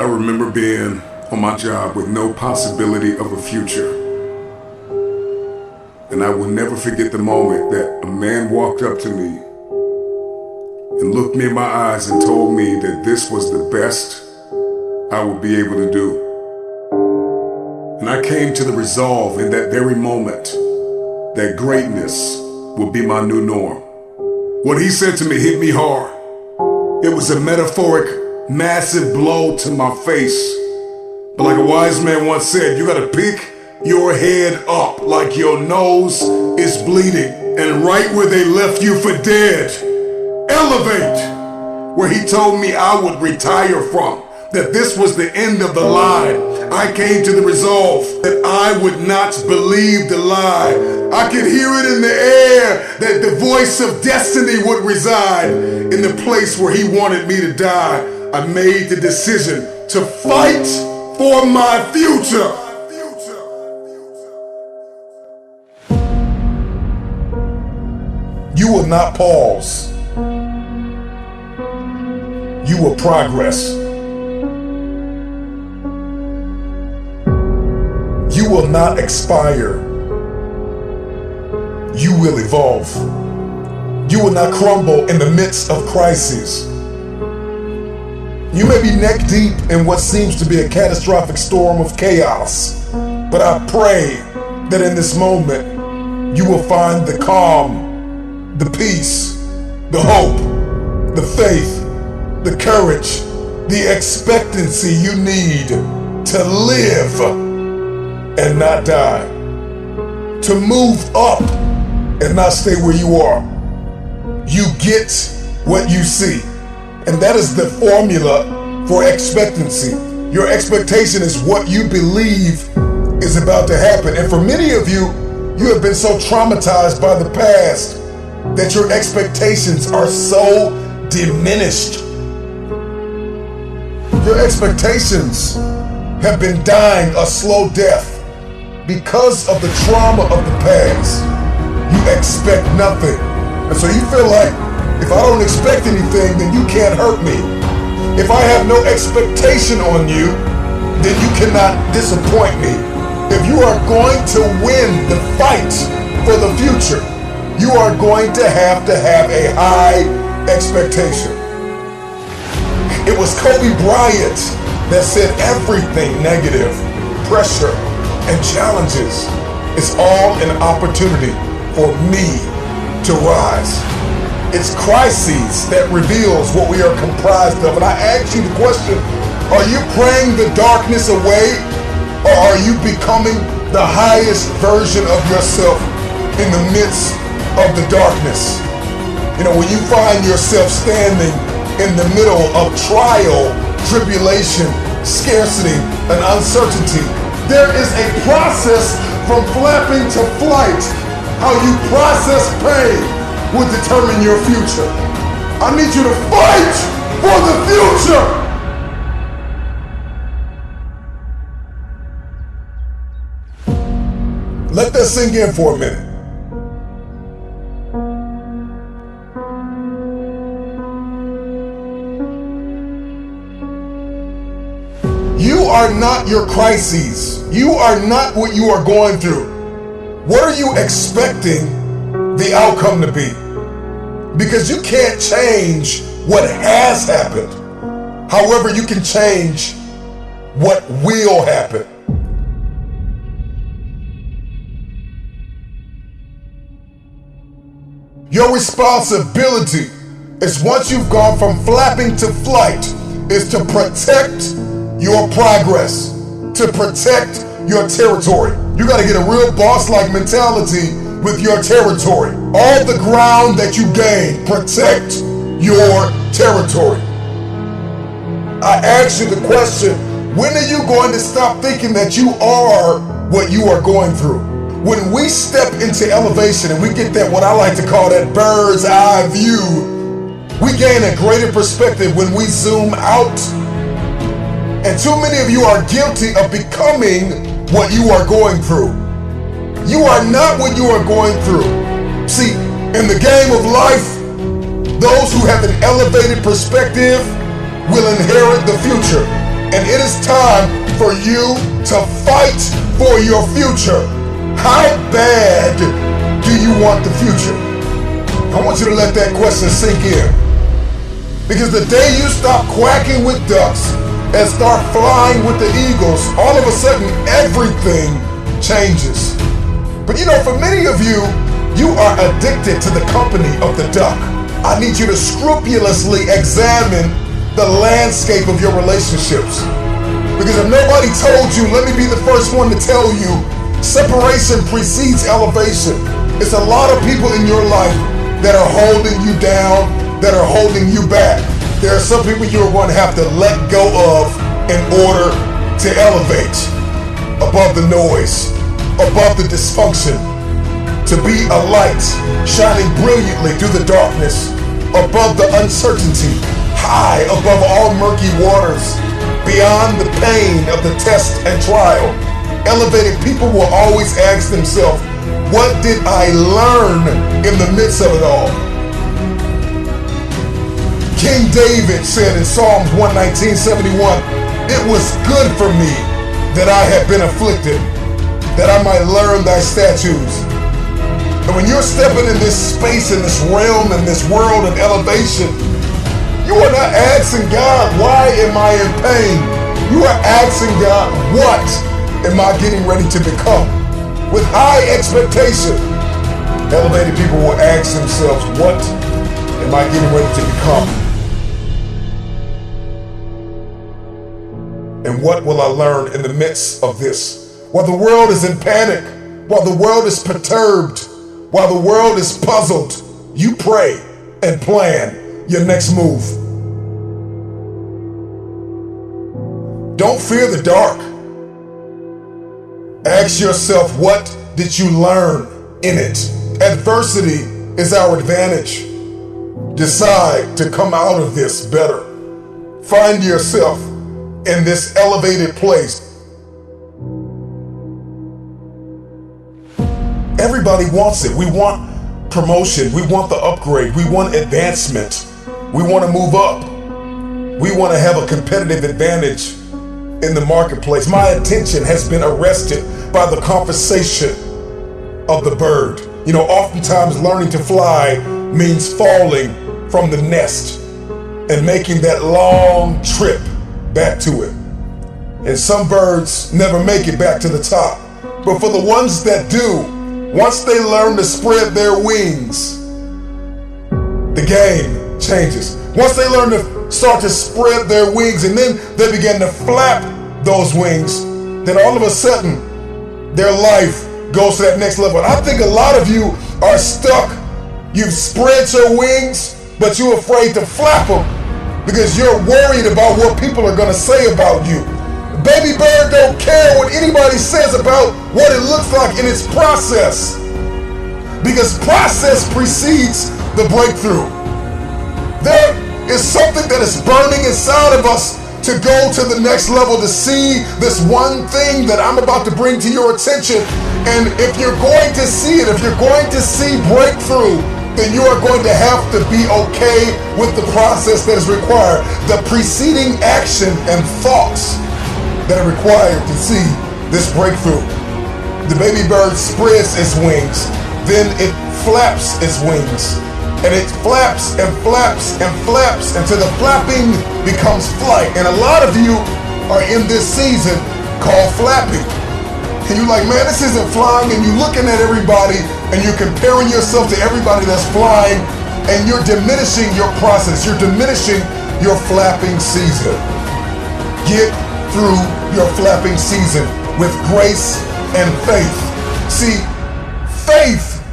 I remember being on my job with no possibility of a future. And I will never forget the moment that a man walked up to me and looked me in my eyes and told me that this was the best I would be able to do. And I came to the resolve in that very moment that greatness would be my new norm. What he said to me hit me hard. It was a metaphoric, massive blow to my face. But like a wise man once said, you gotta pick your head up like your nose is bleeding. And right where they left you for dead, elevate. Where he told me I would retire from, that this was the end of the line. I came to the resolve that I would not believe the lie. I could hear it in the air that the voice of destiny would reside in the place where he wanted me to die. I made the decision to fight for my future. You will not pause. You will progress. You will not expire. You will evolve. You will not crumble in the midst of crises. You may be neck deep in what seems to be a catastrophic storm of chaos, but I pray that in this moment you will find the calm, the peace, the hope, the faith, the courage, the expectancy you need to live and not die, to move up and not stay where you are. You get what you see, and that is the formula for expectancy. Your expectation is what you believe is about to happen. And for many of you, you have been so traumatized by the past that your expectations are so diminished. Your expectations have been dying a slow death because of the trauma of the past. You expect nothing. And so you feel like, if I don't expect anything, then you can't hurt me. If I have no expectation on you, then you cannot disappoint me. If you are going to win the fight for the future, you are going to have a high expectation. It was Kobe Bryant that said everything negative, pressure, and challenges is all an opportunity for me to rise. It's crises that reveals what we are comprised of. And I ask you the question, are you praying the darkness away, or are you becoming the highest version of yourself in the midst of the darkness? You know, when you find yourself standing in the middle of trial, tribulation, scarcity, and uncertainty, there is a process from flapping to flight. How you process pain will determine your future. I need you to fight for the future. Let that sink in for a minute. You are not your crises. You are not what you are going through. What are you expecting the outcome to be? Because you can't change what has happened. However, you can change what will happen. Your responsibility is, once you've gone from flapping to flight, is to protect your progress, to protect your territory. You gotta get a real boss-like mentality with your territory. All the ground that you gain, protect your territory. I ask you the question, when are you going to stop thinking that you are what you are going through? When we step into elevation and we get that, what I like to call that bird's eye view, we gain a greater perspective when we zoom out. And too many of you are guilty of becoming what you are going through. You are not what you are going through. See, in the game of life, those who have an elevated perspective will inherit the future. And it is time for you to fight for your future. How bad do you want the future? I want you to let that question sink in. Because the day you stop quacking with ducks and start flying with the eagles, all of a sudden everything changes. But you know, for many of you, you are addicted to the company of the duck. I need you to scrupulously examine the landscape of your relationships. Because if nobody told you, let me be the first one to tell you, separation precedes elevation. It's a lot of people in your life that are holding you down, that are holding you back. There are some people you're going to have to let go of in order to elevate above the noise, above the dysfunction, to be a light shining brilliantly through the darkness, above the uncertainty, high above all murky waters, beyond the pain of the test and trial. Elevated people will always ask themselves, what did I learn in the midst of it all? King David said in Psalms 119:71, it was good for me that I had been afflicted, that I might learn thy statutes. And when you're stepping in this space, in this realm, in this world of elevation, you are not asking God, why am I in pain? You are asking God, what am I getting ready to become? With high expectation, elevated people will ask themselves, what am I getting ready to become? And what will I learn in the midst of this? While the world is in panic, while the world is perturbed, while the world is puzzled, you pray and plan your next move. Don't fear the dark. Ask yourself, what did you learn in it? Adversity is our advantage. Decide to come out of this better. Find yourself in this elevated place. Everybody wants it. We want promotion. We want the upgrade. We want advancement. We want to move up. We want to have a competitive advantage in the marketplace. My attention has been arrested by the conversation of the bird. You know, oftentimes learning to fly means falling from the nest and making that long trip back to it. And some birds never make it back to the top. But for the ones that do, once they learn to spread their wings, the game changes. Once they learn to start to spread their wings and then they begin to flap those wings, then all of a sudden their life goes to that next level. And I think a lot of you are stuck. You've spread your wings, but you're afraid to flap them because you're worried about what people are going to say about you. Baby bird don't care what anybody says about what it looks like in its process, because process precedes the breakthrough. There is something that is burning inside of us to go to the next level, to see this one thing that I'm about to bring to your attention. And if you're going to see it, if you're going to see breakthrough, then you are going to have to be okay with the process that is required, the preceding action and thoughts that are required to see this breakthrough. The baby bird spreads its wings, then it flaps its wings, and it flaps and flaps and flaps until the flapping becomes flight. And a lot of you are in this season called flapping. And you're like, man, this isn't flying. And you're looking at everybody and you're comparing yourself to everybody that's flying, and you're diminishing your process. You're diminishing your flapping season. Get through your flapping season with grace and faith. See, faith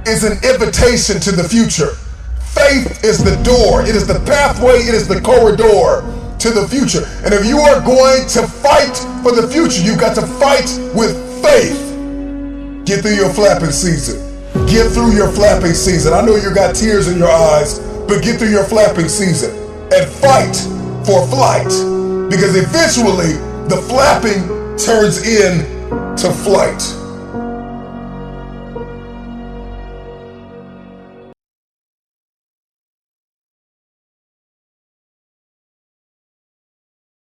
is an invitation to the future. Faith is the door. It is the pathway. It is the corridor to the future. And if you are going to fight for the future, you've got to fight with faith. Get through your flapping season. Get through your flapping season. I know you got tears in your eyes, but get through your flapping season and fight for flight. Because eventually the flapping turns into flight.